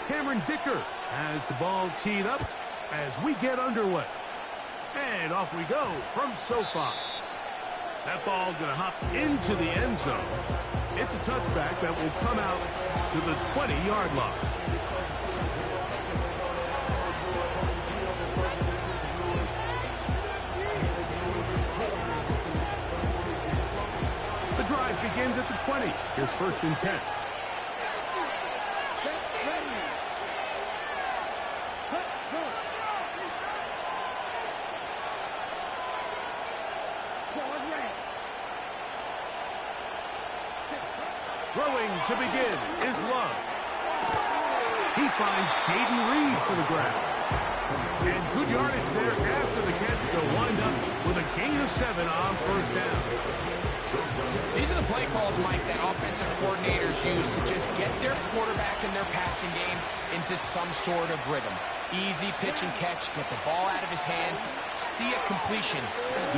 Cameron Dicker has the ball teed up as we get underway. And off we go from SoFi. That ball going to hop into the end zone. It's a touchback that will come out to the 20-yard line. The drive begins at the 20. Here's 1st and 10. Throwing to begin is Love. He finds Jaden Reed for the grab. And good yardage there after the catch. They'll wind up with a gain of 7 on 1st down. These are the play calls, Mike, that offensive coordinators use to just get their quarterback and their passing game into some sort of rhythm. Easy pitch and catch, get the ball out of his hand, see a completion.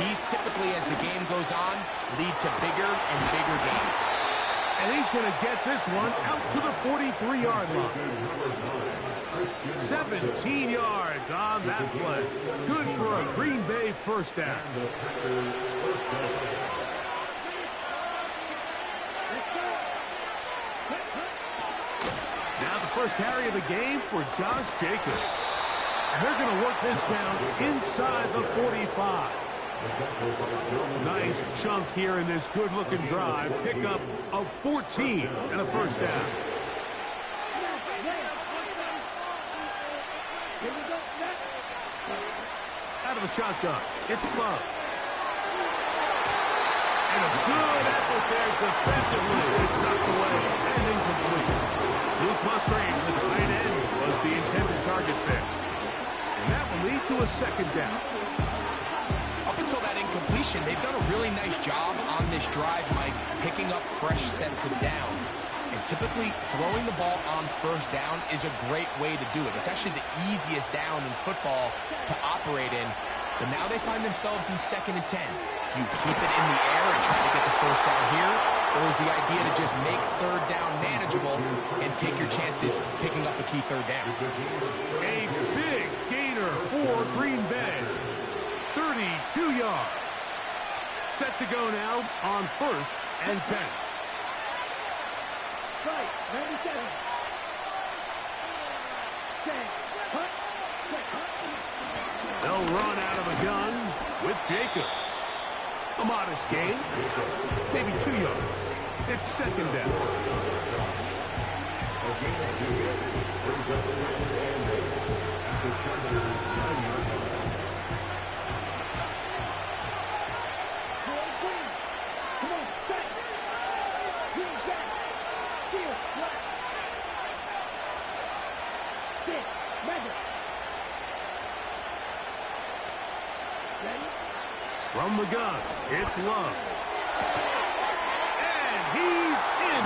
These typically, as the game goes on, lead to bigger and bigger gains. And he's going to get this one out to the 43-yard line. 17 yards on that play. Good for a Green Bay 1st down. Now the first carry of the game for Josh Jacobs. And they're going to work this down inside the 45. Nice chunk here in this good-looking drive. Pickup of 14 and a 1st down. Out of the shotgun, it's Love. And a good effort there defensively. It's knocked away and incomplete. Luke Musgrave, the tight end, was the intended target pick. And that will lead to a 2nd down. Up until that incompletion, they've done a really nice job on this drive, Mike, picking up fresh sets of downs. And typically, throwing the ball on 1st down is a great way to do it. It's actually the easiest down in football to operate in. But now they find themselves in 2nd and 10. Do you keep it in the air and try to get the 1st down here? Or is the idea to just make 3rd down manageable and take your chances picking up a key 3rd down? A big gainer for Green Bay. 32 yards. Set to go now on 1st and 10. Right, 97. They'll run out of the gun with Jacobs. A modest gain, maybe 2 yards. It's 2nd down. From the gun, it's Love. And he's in.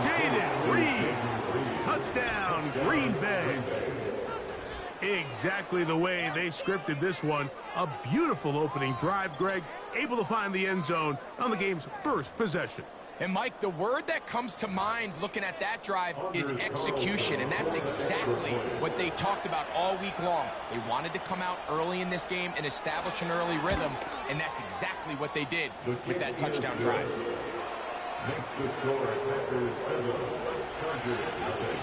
Jaden Reed. Touchdown, Green Bay. Exactly the way they scripted this one. A beautiful opening drive, Greg. Able to find the end zone on the game's 1st possession. And, Mike, the word that comes to mind looking at that drive is execution, and that's exactly what they talked about all week long. They wanted to come out early in this game and establish an early rhythm, and that's exactly what they did with that touchdown drive. Next to score, Packers 7, Chargers nothing.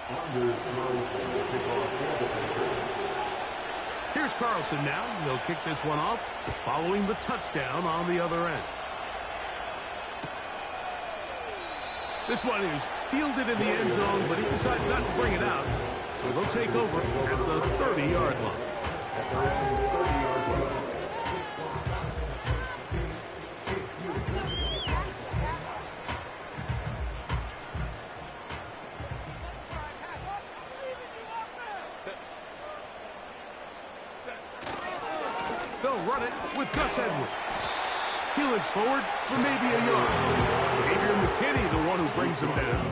Anders Carlson will kick off for the Packers. Here's Carlson now. He'll kick this one off following the touchdown on the other end. This one is fielded in the end zone, but he decided not to bring it out. So they'll take over at the 30-yard line. At their own 30-yard line. They'll run it with Gus Edwards. He looks forward for maybe a yard. Xavier McKinney, the one who brings him down.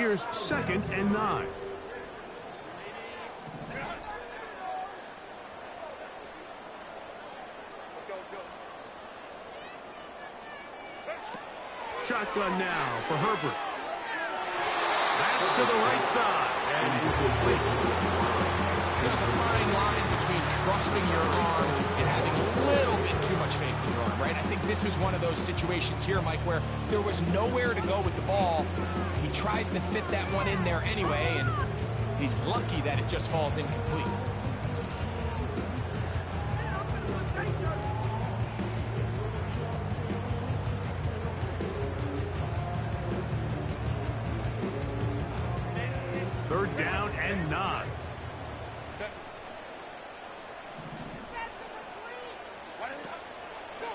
Here's 2nd and 9. Shotgun now for Herbert. That's to the right side and incomplete. There's a fine line between trusting your arm and having a little bit too much faith in your arm, right? I think this is one of those situations here, Mike, where there was nowhere to go with the ball. He tries to fit that one in there anyway, and he's lucky that it just falls incomplete. Third down and 9.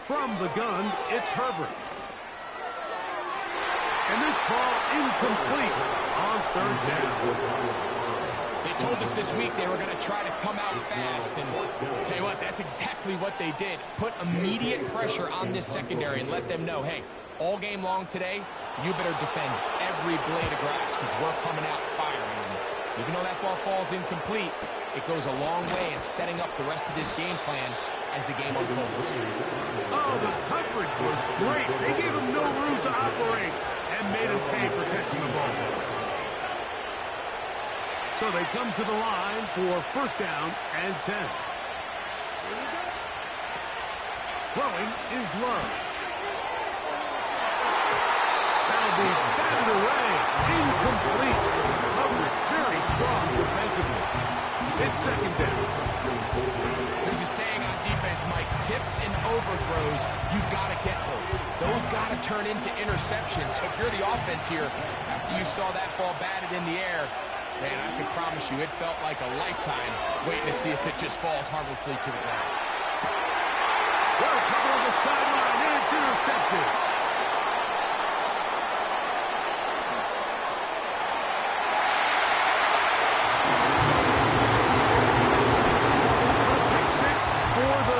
From the gun, it's Herbert. And this ball incomplete on 3rd down. They told us this week they were going to try to come out fast, and tell you what, that's exactly what they did. Put immediate pressure on this secondary and let them know, hey, all game long today, you better defend every blade of grass because we're coming out firing. And even though that ball falls incomplete, it goes a long way in setting up the rest of this game plan as the game unfolds. Oh, the coverage was great. They gave him no room to operate and made him pay for catching the ball. So they come to the line for 1st down and 10. Throwing is Love. That'll be batted away. Incomplete. Coverage very strong defensively. It's 2nd down. There's a saying on defense, Mike, tips and overthrows, you've got to get those. Those got to turn into interceptions. So if you're the offense here, after you saw that ball batted in the air, man, I can promise you it felt like a lifetime waiting to see if it just falls harmlessly to the ground. Well covered on the sideline, and it's intercepted.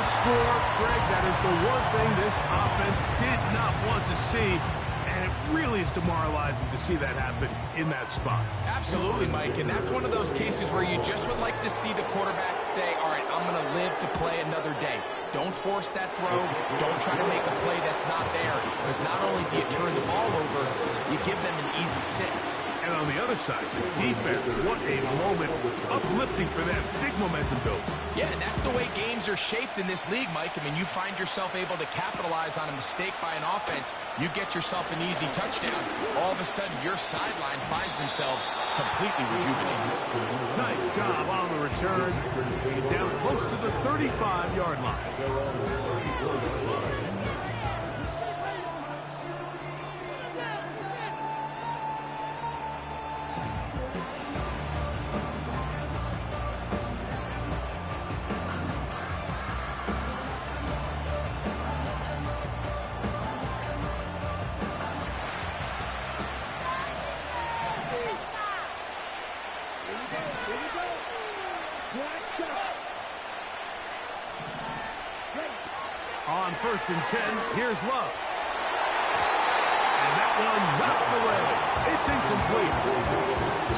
Score, Greg, that is the one thing this offense did not want to see, and it really is demoralizing to see that happen in that spot. Absolutely, Mike, and that's one of those cases where you just would like to see the quarterback say, all right, I'm going to live to play another day. Don't force that throw. Don't try to make a play that's not there, because not only do you turn the ball over, you give them an easy 6. And on the other side, the defense, what a moment. Uplifting for them. Big momentum build. Yeah, and that's the way games are shaped in this league, Mike. I mean, you find yourself able to capitalize on a mistake by an offense. You get yourself an easy touchdown. All of a sudden, your sideline finds themselves completely rejuvenated. Nice job on the return. He's down close to the 35-yard line. On 1st and 10, here's Love. And that one knocked away. It's incomplete.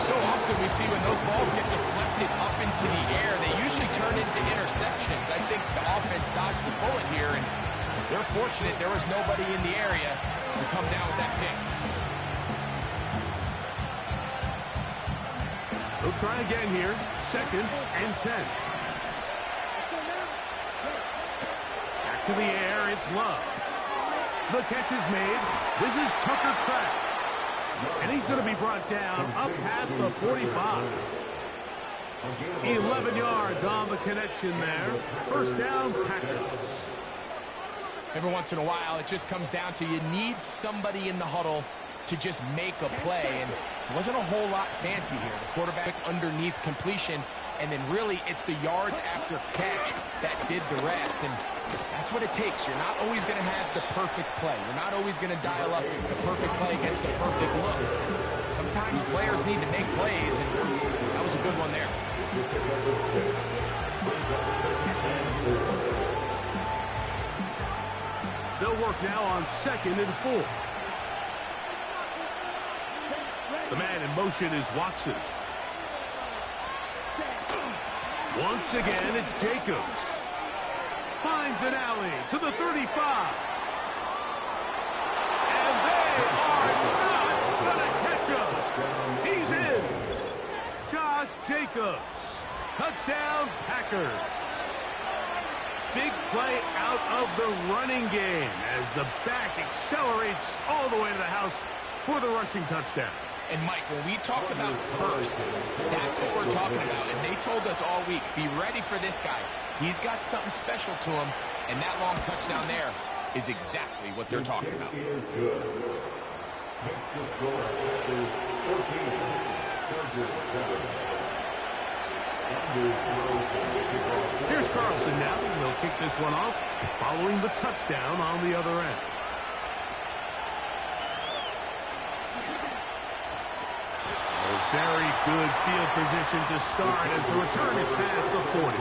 So often we see when those balls get deflected up into the air, they usually turn into interceptions. I think the offense dodged the bullet here, and they're fortunate there was nobody in the area to come down with that pick. They'll try again here. 2nd and 10. To the air, it's Love. The catch is made. This is Tucker Kraft. And he's going to be brought down up past the 45. 11 yards on the connection there. 1st down, Packers. Every once in a while, it just comes down to you need somebody in the huddle to just make a play. And it wasn't a whole lot fancy here. The quarterback underneath completion. And then really, it's the yards after catch that did the rest. And that's what it takes. You're not always going to have the perfect play. You're not always going to dial up the perfect play against the perfect look. Sometimes players need to make plays, and that was a good one there. They'll work now on 2nd and 4. The man in motion is Watson. Once again, it's Jacobs. Finds an alley to the 35. And they are not going to catch him. He's in. Josh Jacobs. Touchdown, Packers. Big play out of the running game as the back accelerates all the way to the house for the rushing touchdown. And, Mike, when we talk about burst, that's what we're talking about. And they told us all week, be ready for this guy. He's got something special to him, and that long touchdown there is exactly what they're talking about. Is good. Makes the score Panthers 14, Chargers 7. Here's Carlson now. He'll kick this one off following the touchdown on the other end. Very good field position to start as the return is past the 40.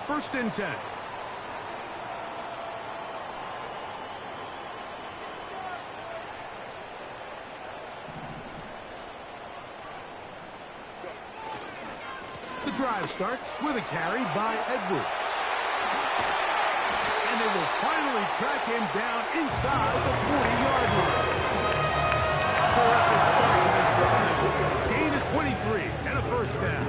First and 10. The drive starts with a carry by Edwards. And they will finally track him down inside the 40-yard line. Terrific start to this drive. Gain of 23 and a first down.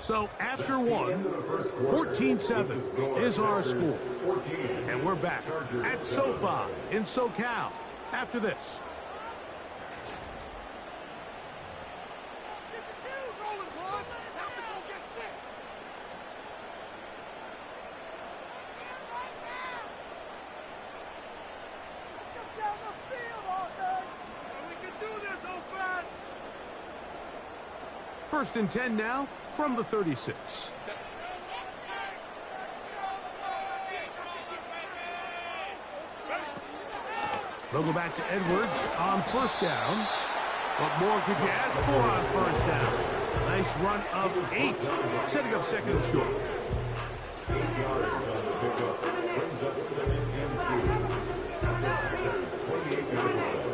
So after one, 14-7 is our score. And we're back at SoFi in SoCal after this. First and 10 now from the 36. They'll go back to Edwards on first down. What more could you ask for on first down? Nice run of 8, setting up second and short. 8 yards on the pickup. Brings up 2nd and 28-yard line.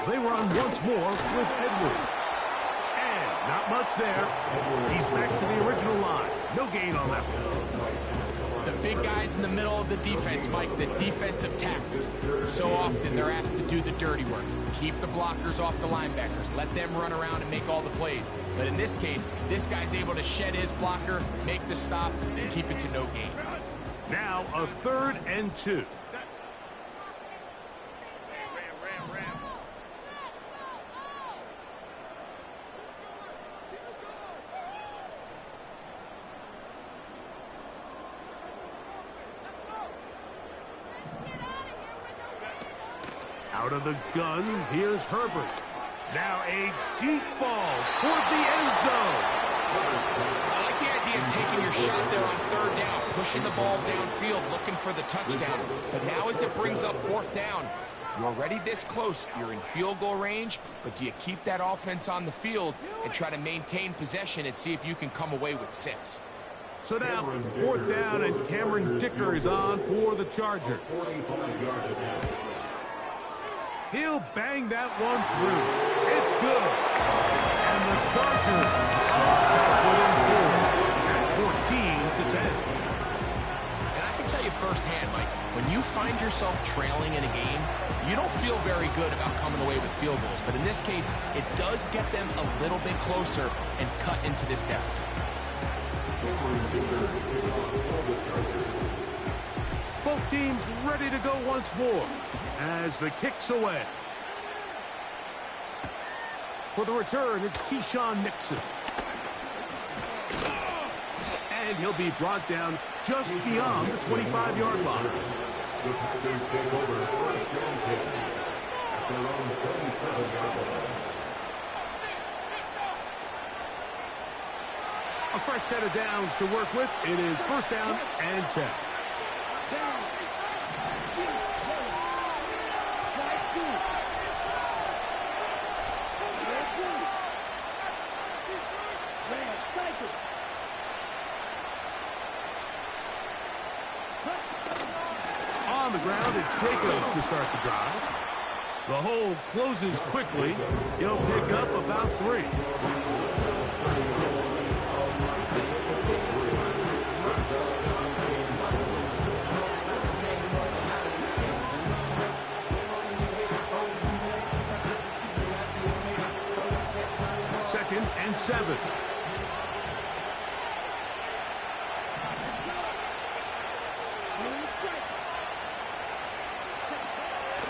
They run once more with Edwards. And not much there. He's back to the original line. No gain on that one. The big guys in the middle of the defense, Mike, the defensive tackles. So often they're asked to do the dirty work. Keep the blockers off the linebackers. Let them run around and make all the plays. But in this case, this guy's able to shed his blocker, make the stop, and keep it to no gain. Now a 3rd and 2. Out of the gun, here's Herbert. Now a deep ball toward the end zone. I like the idea of taking your shot there on 3rd down, pushing the ball downfield, looking for the touchdown. But now as it brings up 4th down, you're already this close. You're in field goal range, but do you keep that offense on the field and try to maintain possession and see if you can come away with 6? So now 4th down, and Cameron Dicker is on for the Chargers. He'll bang that one through. It's good. And the Chargers within 4 at 14-10. And I can tell you firsthand, Mike, when you find yourself trailing in a game, you don't feel very good about coming away with field goals. But in this case, it does get them a little bit closer and cut into this deficit. Both teams ready to go once more as the kick's away. For the return, it's Keyshawn Nixon. And he'll be brought down just beyond the 25-yard line. The Packers take over first down kick at their own 37-yard line. A fresh set of downs to work with. It is first down and 10. On the ground, it's Jacobs to start the drive. The hole closes quickly. He'll pick up about 3. Second and 7.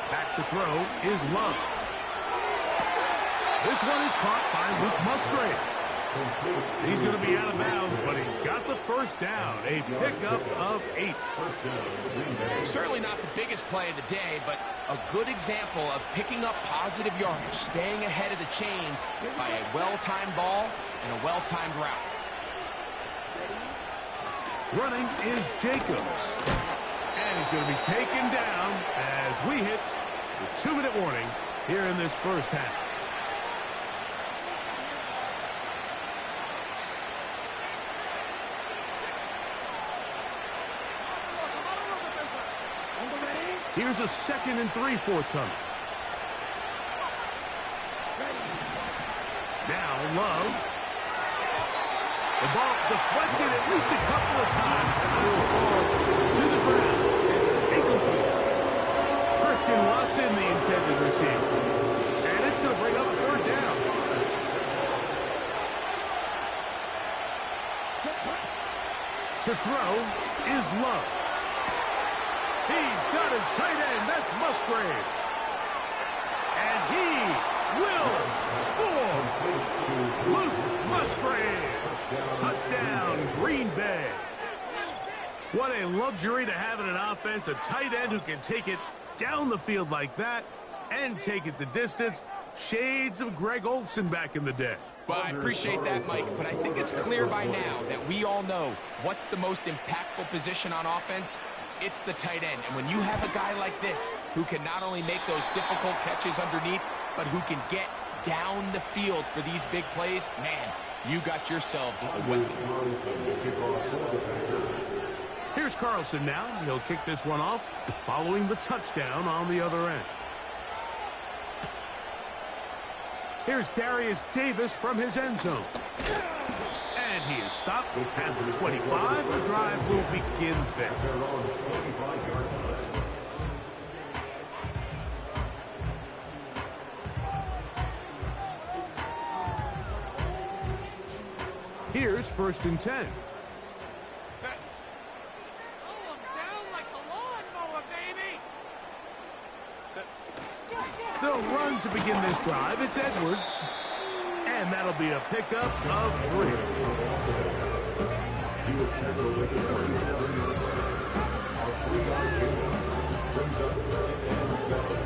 Back to throw is Love. This one is caught by Luke Musgrave. He's going to be out of bounds, but he's got the first down. A pickup of 8. Certainly not the biggest play of the day, but a good example of picking up positive yardage, staying ahead of the chains by a well-timed ball and a well-timed route. Running is Jacobs. And he's going to be taken down as we hit the 2-minute warning here in this first half. Here's a 2nd and 3 forthcoming. Now Love. The ball deflected at least a couple of times, and it will fall to the ground. It's incomplete. Christian Watson, the intended receiver. And it's going to bring up a 3rd down. To throw is Love. He's got his tight end. That's Musgrave. And he will score. Luke Musgrave. Touchdown, Green Bay. What a luxury to have in an offense. A tight end who can take it down the field like that and take it the distance. Shades of Greg Olsen back in the day. Well, I appreciate that, Mike, but I think it's clear by now that we all know what's the most impactful position on offense. It's the tight end. And when you have a guy like this who can not only make those difficult catches underneath, but who can get down the field for these big plays, man, you got yourselves a weapon. Here's Carlson now. He'll kick this one off following the touchdown on the other end. Here's Darius Davis from his end zone. And he is stopped at the 25. The drive will begin there. Here's 1st and 10. They'll run to begin this drive. It's Edwards. And that'll be a pickup of 3. He was tackled at the 37-yard line. Our 3-yard gain brings up 2nd and 7.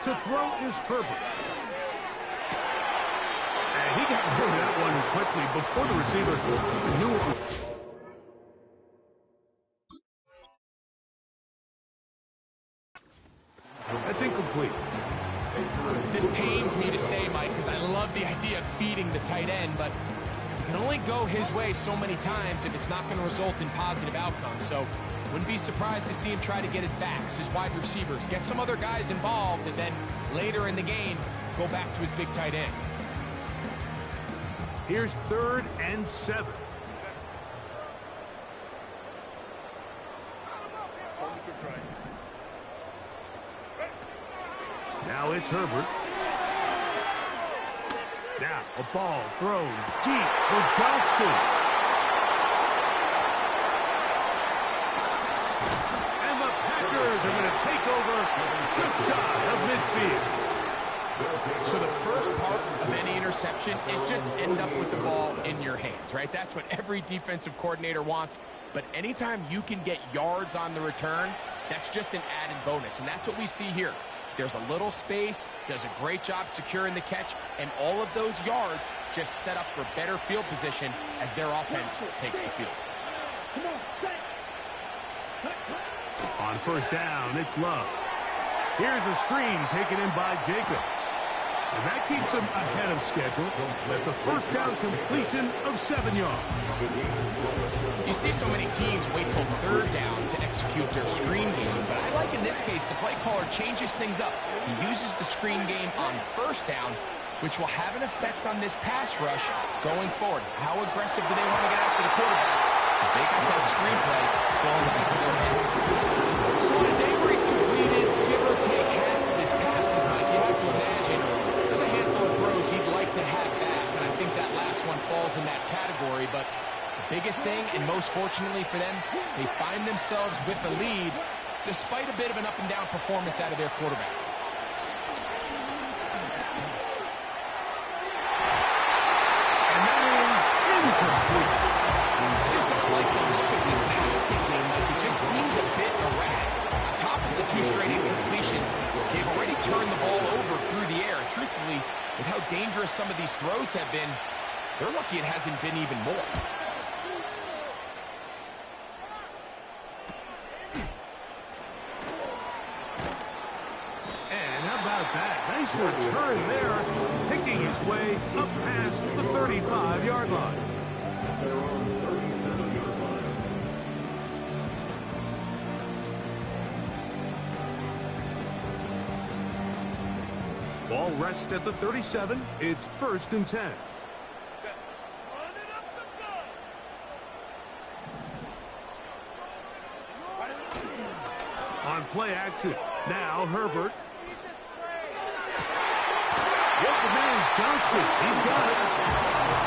To throw is Herbert. And he got rid of that one quickly before the receiver knew it was. That's incomplete. This pains me to say, Mike, because I love the idea of feeding the tight end, but you can only go his way so many times if it's not going to result in positive outcomes. So wouldn't be surprised to see him try to get his backs, his wide receivers, get some other guys involved, and then later in the game, go back to his big tight end. Here's 3rd and 7. Now it's Herbert. Now a ball thrown deep for Johnston. And the Packers are going to take over shy of midfield. So the first part of any interception is just end up with the ball in your hands, right? That's what every defensive coordinator wants. But anytime you can get yards on the return, that's just an added bonus. And that's what we see here. There's a little space, does a great job securing the catch, and all of those yards just set up for better field position as their offense takes the field. On first down, it's Love. Here's a screen taken in by Jacobs. And that keeps him ahead of schedule. That's a first down completion of 7 yards. You see so many teams wait till third down to execute their screen game, but I like in this case the play caller changes things up. He uses the screen game on first down, which will have an effect on this pass rush going forward. How aggressive do they want to get after the quarterback? Because they got that screen play still in the back of their head. So on a day where he's completed, give or take half of his passes, Mike, you have to imagine there's a handful of throws he'd like to have back, and I think that last one falls in that category. But the biggest thing, and most fortunately for them, they find themselves with a lead despite a bit of an up-and-down performance out of their quarterback. And that is incomplete. I just don't like the look of this passing game. Like, it just seems a bit erratic. On top of the 2 straight incompletions, they've already turned the ball over through the air. Truthfully, with how dangerous some of these throws have been, they're lucky it hasn't been even more. And how about that? Nice return there, picking his way up past the 35-yard line. They're on 37-yard line. Ball rests at the 37. It's 1st and 10. On play action. Now Herbert. What the man's Johnston. He's got it.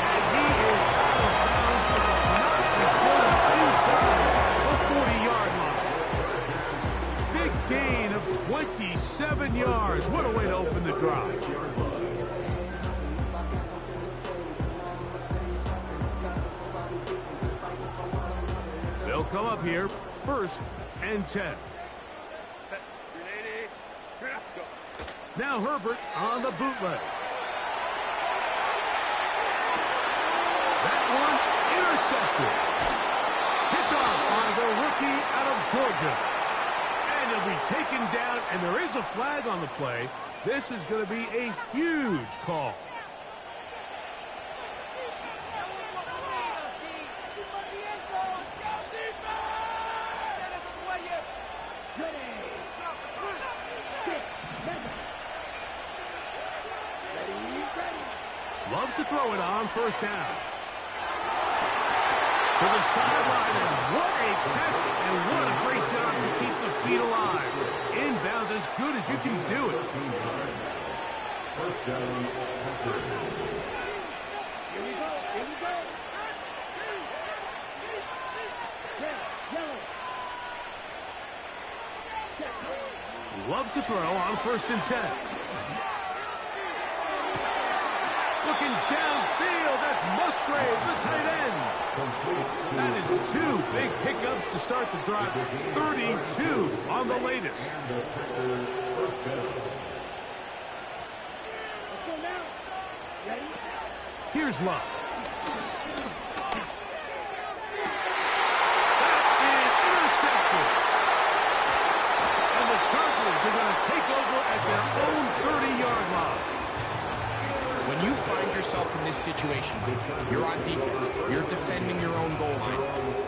And he is out of bounds, but not until he's inside the 40-yard line. Big gain of 27 yards. What a way to open the drive. They'll come up here, 1st and 10. Now Herbert on the bootleg. That one intercepted. Picked off by the rookie out of Georgia. And he'll be taken down, and there is a flag on the play. This is going to be a huge call. Love to throw it on first down. To the sideline, and what a catch, and what a great job to keep the feet alive. Inbounds as good as you can do it. First down, Packers. Here we go. Love to throw on 1st and 10. Looking downfield, that's Musgrave, the tight end. That is 2 big pickups to start the drive. 32 on the latest. Here's Love. That is intercepted. And the Chargers are going to take over at their own 30-yard line. When you find yourself in this situation, you're on defense, you're defending your own goal line,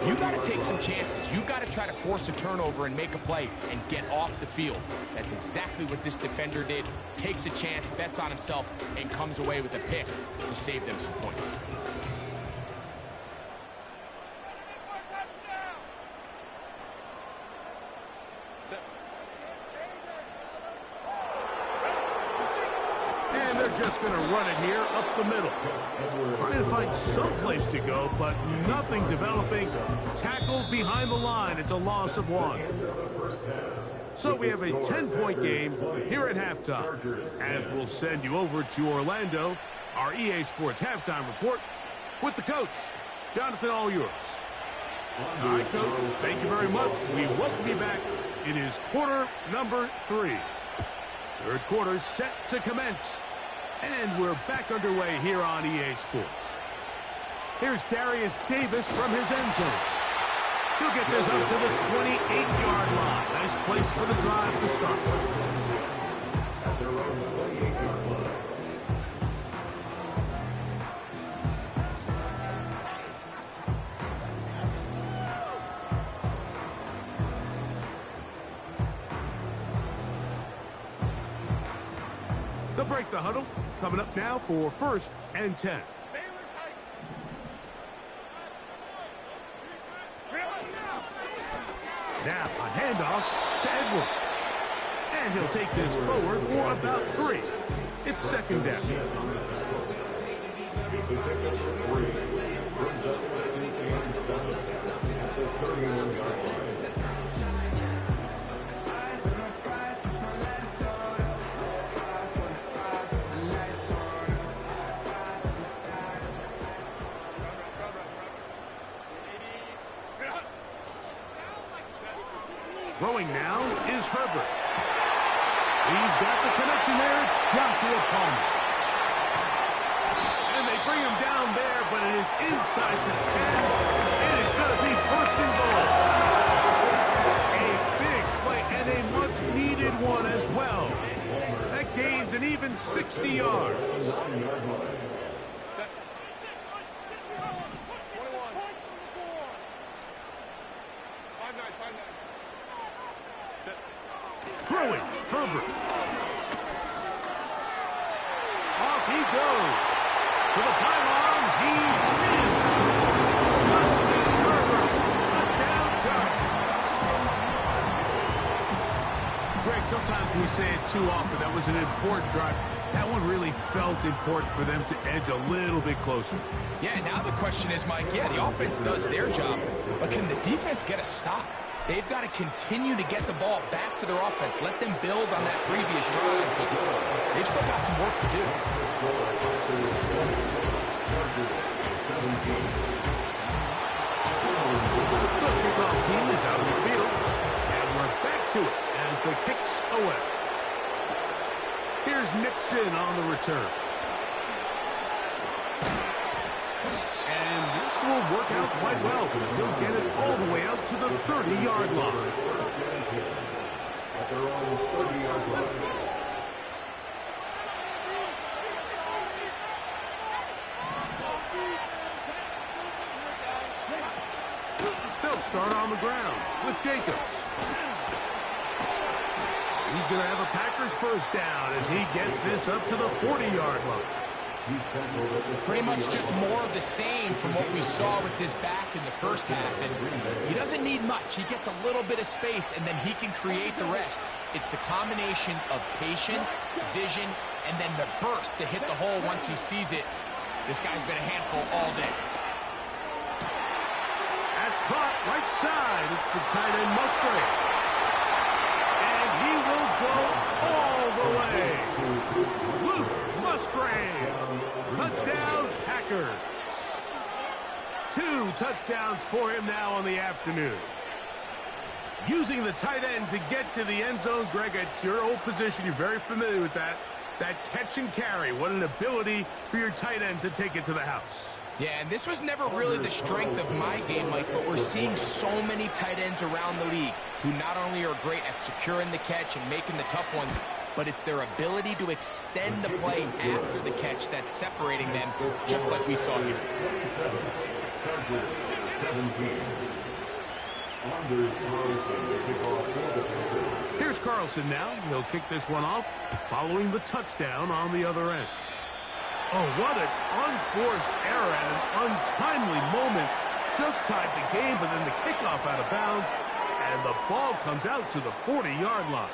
you got to take some chances. You got to try to force a turnover and make a play and get off the field. That's exactly what this defender did. Takes a chance, bets on himself, and comes away with a pick to save them some points. And they're just going to run it here up the middle. Trying to find some place to go, but nothing developing. Tackled behind the line. It's a loss of 1. So we have a 10-point game here at halftime. As we'll send you over to Orlando, our EA Sports halftime report with the coach, Jonathan, all yours. All right, Coach, thank you very much. We welcome you back. It is quarter number 3. Third quarter set to commence. And we're back underway here on EA Sports. Here's Darius Davis from his end zone. He'll get this up to the 28-yard line. Nice place for the drive to start. At their own 28-yard line. They'll break the huddle. Coming up now for 1st and 10. Now a handoff to Edwards. And he'll take this forward for about 3. It's 2nd down. It's a pickup for 3. Brings up 2nd and 7 at the 31-yard line. Throwing now is Herbert. He's got the connection there. It's Joshua Palmer. And they bring him down there, but it is inside the 10. It is going to be 1st and goal. A big play and a much-needed one as well. That gains an even 60 yards. Throwing, Herbert. Off he goes. To the pylon, he's in. Justin Herbert, touchdown Chargers. Greg, sometimes we say it too often. That was an important drive. That one really felt important for them to edge a little bit closer. Yeah, now the question is, Mike, yeah, the offense does their job, but can the defense get a stop? They've got to continue to get the ball back to their offense. Let them build on that previous drive because they've still got some work to do. The kickoff team is out of the field, and we're back to it as the kick's away. Here's Nixon on the return. And this will work out quite well. He'll get it all the way out to the 30-yard line. At their own 30-yard line. They'll start on the ground with Jacobs. He's going to have a Packers first down as he gets this up to the 40-yard line. Pretty much just more of the same from what we saw with this back in the first half. And he doesn't need much. He gets a little bit of space, and then he can create the rest. It's the combination of patience, vision, and then the burst to hit the hole once he sees it. This guy's been a handful all day. That's caught right side. It's the tight end Musgrave. And he will go all the way. Luke Musgrave. Touchdown, Packers. 2 touchdowns for him now on the afternoon. Using the tight end to get to the end zone, Greg, it's your old position. You're very familiar with that. That catch and carry. What an ability for your tight end to take it to the house. Yeah, and this was never really the strength of my game, Mike, but we're seeing so many tight ends around the league who not only are great at securing the catch and making the tough ones, but it's their ability to extend the play after the catch that's separating them, just like we saw here. 17. Here's Carlson now. He'll kick this one off following the touchdown on the other end. Oh, what an unforced error and an untimely moment. Just tied the game, but then the kickoff out of bounds, and the ball comes out to the 40-yard line.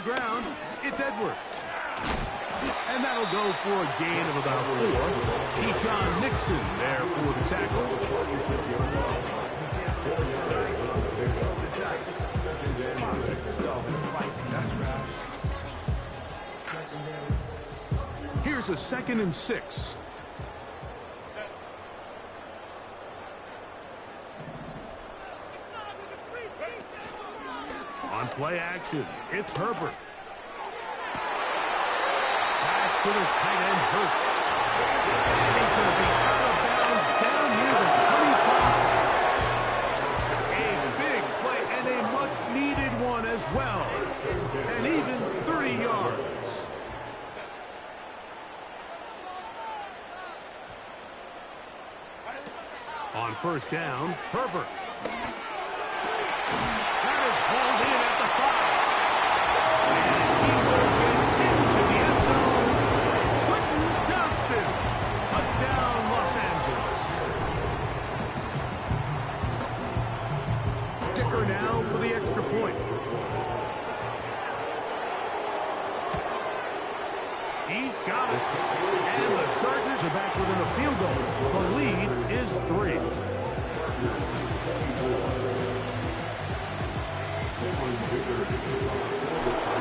ground. It's Edwards. And that'll go for a gain of about 4. Keyshawn Nixon there for the tackle. Here's a 2nd and 6. On play action, it's Herbert. Pass to the tight end, Hurst. He's going to be out of bounds down near the 25. A big play and a much-needed one as well. And even 30 yards. On 1st down, Herbert. That is hauled in at the 5. And he will get into the end zone. Quentin Johnston. Touchdown, Los Angeles. Dicker now for the extra point. He's got it. And the Chargers are back within a field goal. The lead is 3.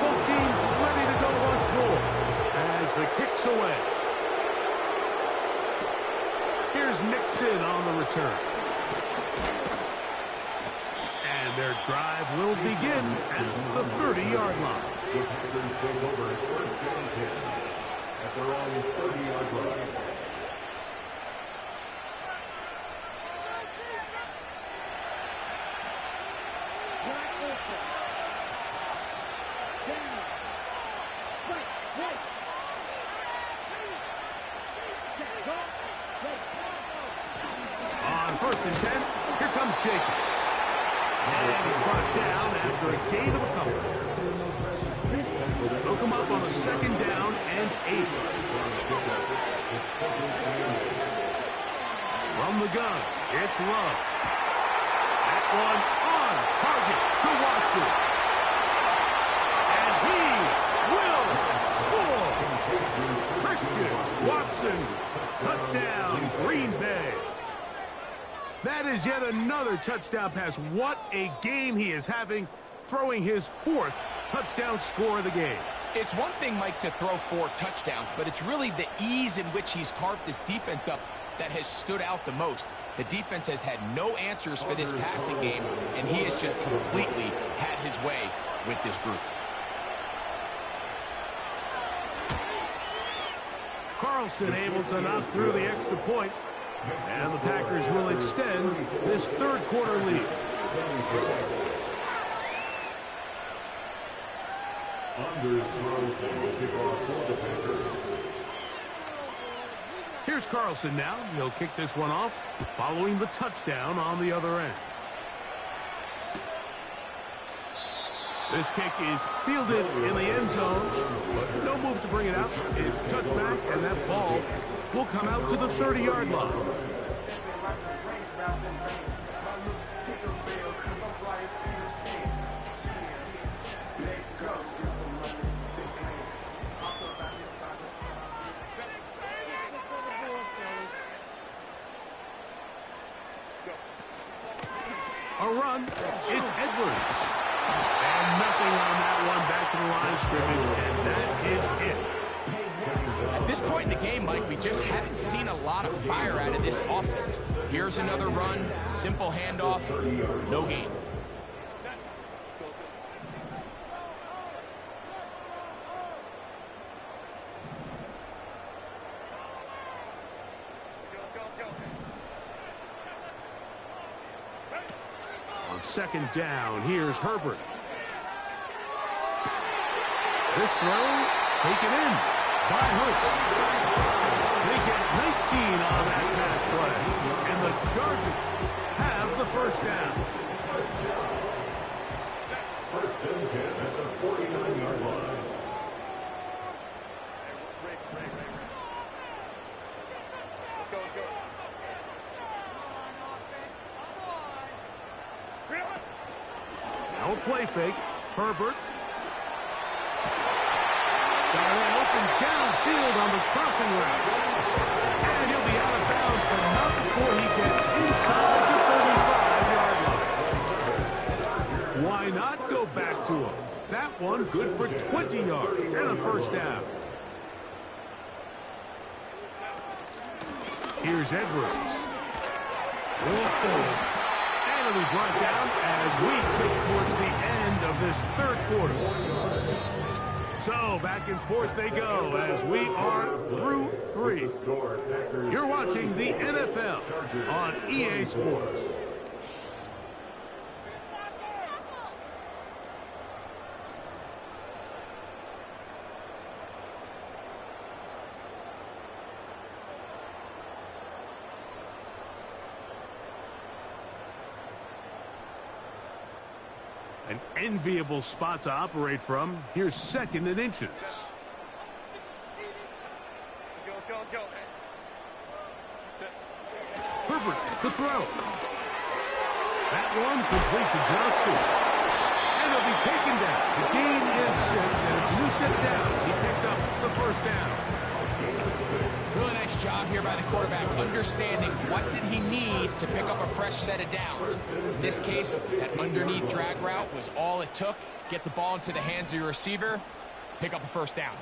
Both teams ready to go once more as the kick's away. Here's Nixon on the return. And their drive will begin at the 30-yard line. At their own 30-yard line. On 1st and 10, here comes Jacobs. And he's brought down after a gain of a couple. They'll come up on a 2nd down and 8. From the gun, it's Love. That one on target to Watson. And he will score. Christian Watson, touchdown, Green Bay. That is yet another touchdown pass. What a game he is having, throwing his 4th touchdown score of the game. It's one thing, Mike, to throw 4 touchdowns, but it's really the ease in which he's carved this defense up that has stood out the most. The defense has had no answers for this passing game, and he has just completely had his way with this group. Carlson able to knock through the extra point, and the Packers will extend this 3rd quarter lead. Anders throws for the kickoff for the Packers. Here's Carlson now. He'll kick this one off following the touchdown on the other end. This kick is fielded in the end zone. No move to bring it out. It's touched back, and that ball will come out to the 30-yard line. A run. It's Edwards. And nothing on that one. Back to the line of scrimmage, and that is it. At this point in the game, Mike, we just haven't seen a lot of fire out of this offense. Here's another run. Simple handoff. No gain. On 2nd down, here's Herbert. This throw taken in by Hurst. They get 19 on that pass play, and the Chargers have the 1st down. 1st and 10 at the 49-yard line. Now a play fake. Herbert Got it open downfield on the crossing route. And he'll be out of bounds, but not before he gets inside the 35-yard line. Why not go back to him? That one good for 20 yards and a first down. Here's Edwards. And it'll be brought down as we tick towards the end of this third quarter. So back and forth they go as we are through three. You're watching the NFL on EA Sports. An enviable spot to operate from. Here's second and inches. Herbert to throw. That one complete to Johnston. And he'll be taken down. The gain is 6, and it's 2 set down. He picked up the first down. Really nice job here by the quarterback, understanding what did he need to pick up a fresh set of downs. In this case, that underneath drag route was all it took. Get the ball into the hands of your receiver, pick up a first down.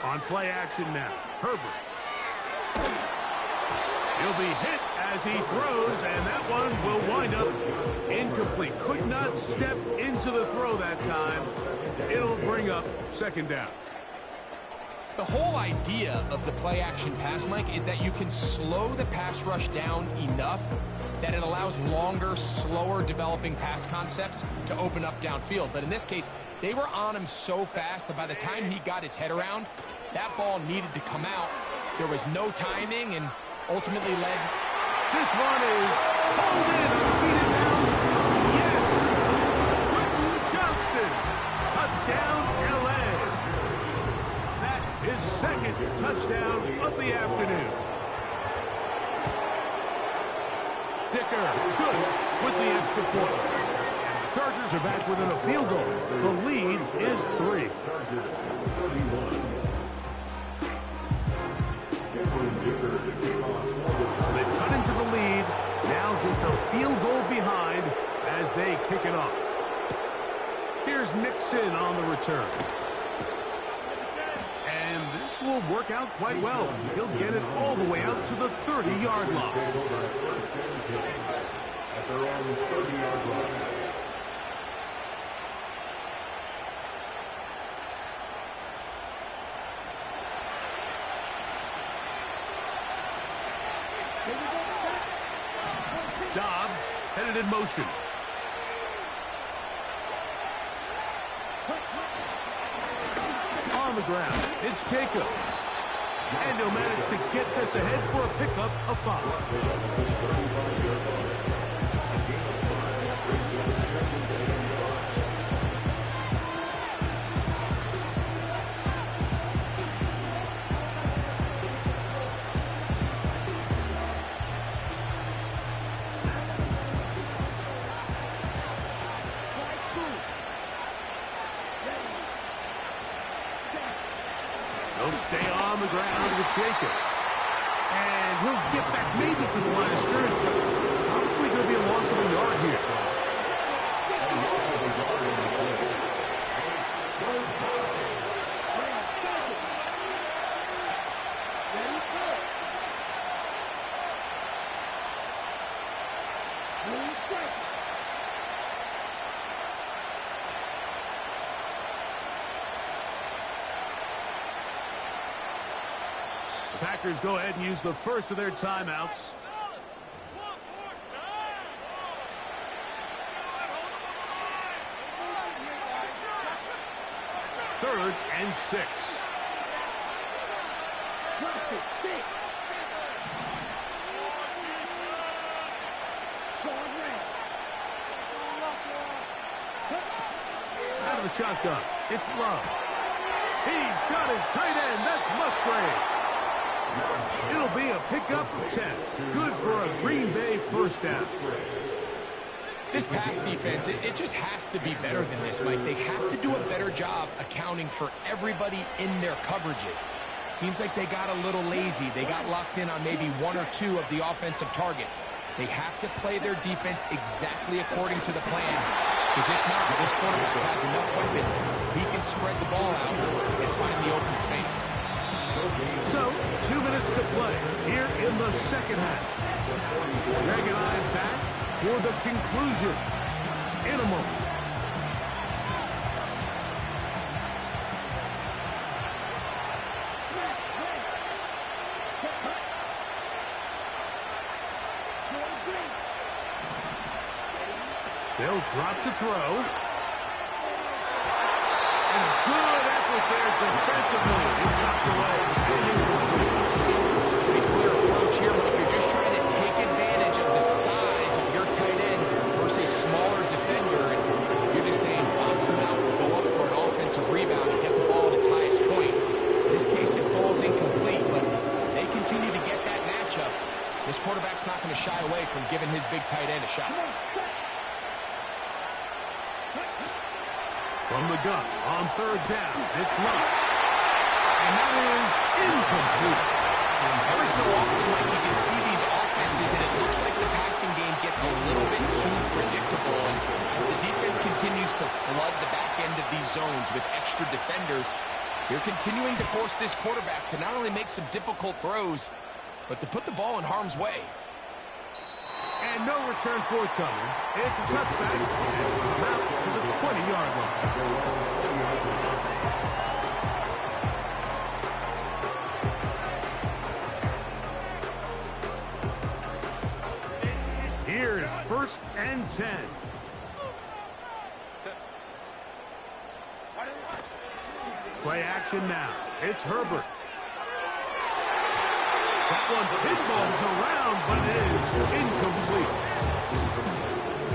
On play action now, Herbert. He'll be hit as he throws, and that one will wind up incomplete. Could not step into the throw that time. It'll bring up second down. The whole idea of the play action pass, Mike, is that you can slow the pass rush down enough that it allows longer, slower developing pass concepts to open up downfield. But in this case, they were on him so fast that by the time he got his head around, that ball needed to come out. There was no timing and ultimately led. This one is pulled in on feet and bounds. Yes! Quentin Johnston. Touchdown, L.A. That is second touchdown of the afternoon. Dicker, good with the extra point. Chargers are back within a field goal. The lead is 3. So they've cut into the lead. Now just a field goal behind as they kick it off. Here's Nixon on the return. And this will work out quite well. He'll get it all the way out to the 30-yard line. At their own 30-yard line. Dobbs headed in motion. On the ground, it's Jacobs. And he'll manage to get this ahead for a pickup of 5. He'll stay on the ground with Jacobs. And he'll get back maybe to the line of scrimmage, but probably going to be a loss of a yard here. The Packers go ahead and use the first of their timeouts. Third and 6. Out of the shotgun, it's Love. He's got his tight end. That's Musgrave. It'll be a pickup of 10. Good for a Green Bay first down. This pass defense, it just has to be better than this, Mike. They have to do a better job accounting for everybody in their coverages. Seems like they got a little lazy. They got locked in on maybe one or two of the offensive targets. They have to play their defense exactly according to the plan. Because if not, this quarterback has enough weapons. He can spread the ball out and find the open space. So, 2 minutes to play here in the second half. Greg and I back for the conclusion in a moment. They'll drop to throw. And a good effort there defensively. It's knocked away. Pretty clear approach here, Mike. You're just trying to take advantage of the size of your tight end versus a smaller defender. And you're just saying, box him out, go up for an offensive rebound and get the ball at its highest point. In this case, it falls incomplete, but they continue to get that matchup. This quarterback's not going to shy away from giving his big tight end a shot. From the gun on third down, it's Love. And that is incomplete. Every so often, Mike, you can see these offenses, and it looks like the passing game gets a little bit too predictable. And as the defense continues to flood the back end of these zones with extra defenders, they're continuing to force this quarterback to not only make some difficult throws, but to put the ball in harm's way. And no return forthcoming. It's a touchback and come out to the 20-yard line. Here's 1st and 10. Play action now. It's Herbert. That one pinballs around, but it is incomplete.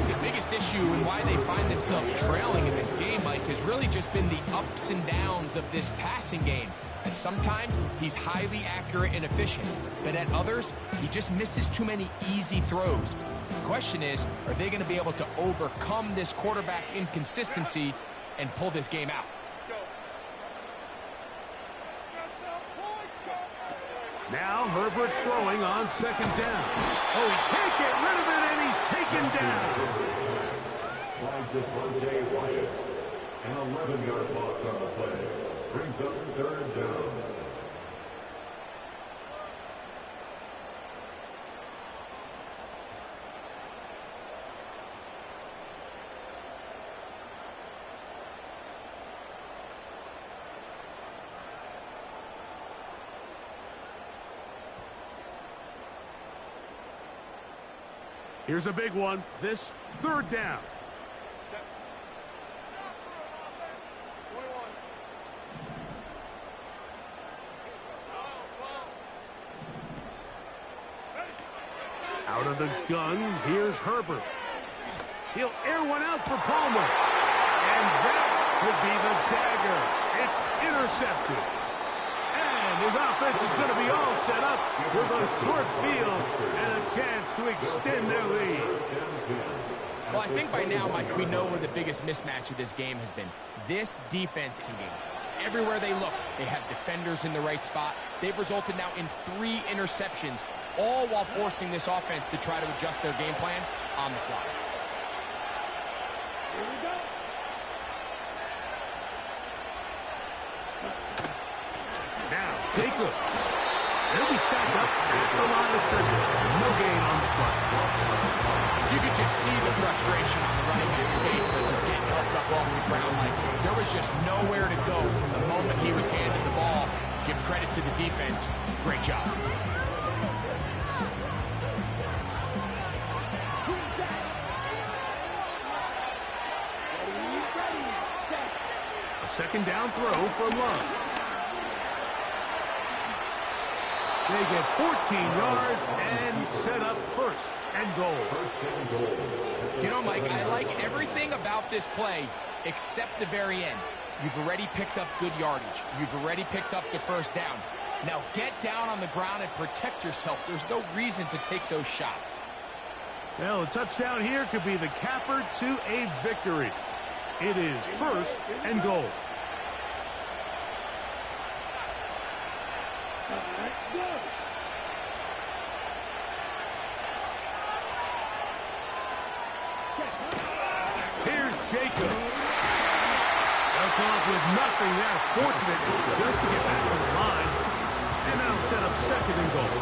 The biggest issue and why they find themselves trailing in this game, Mike, has really just been the ups and downs of this passing game. And sometimes he's highly accurate and efficient, but at others, he just misses too many easy throws. The question is, are they going to be able to overcome this quarterback inconsistency and pull this game out? Now Herbert throwing on 2nd down. Oh, he can't get rid of it, and he's taken down. Flag to Jay Wyatt. An 11-yard loss on the play. Brings up 3rd down. Here's a big one. This 3rd down. Out of the gun, here's Herbert. He'll air one out for Palmer. And that could be the dagger. It's intercepted. And his offense is going to be all set up with a short field and a chance to extend their lead. Well, I think by now, Mike, we know where the biggest mismatch of this game has been. This defense game. Everywhere they look, they have defenders in the right spot. They've resulted now in 3 interceptions, all while forcing this offense to try to adjust their game plan on the fly. Here we go. Now, Jacobs. They'll be stacked up at the line of scrimmage. No gain on the play. You could just see the frustration on the running back's face as he's getting helped up off the ground. Like, there was just nowhere to go from the moment he was handed the ball. Give credit to the defense. Great job. A 2nd down throw for Love. They get 14 yards and set up 1st and goal. You know, Mike, I like everything about this play except the very end. You've already picked up good yardage. You've already picked up the 1st down. Now get down on the ground and protect yourself. There's no reason to take those shots. Well, a touchdown here could be the capper to a victory. It is 1st and goal. All right, go. Here's Jacob. They'll come up with nothing there. Fortunate just to get back to the line. And that'll set up 2nd and goal.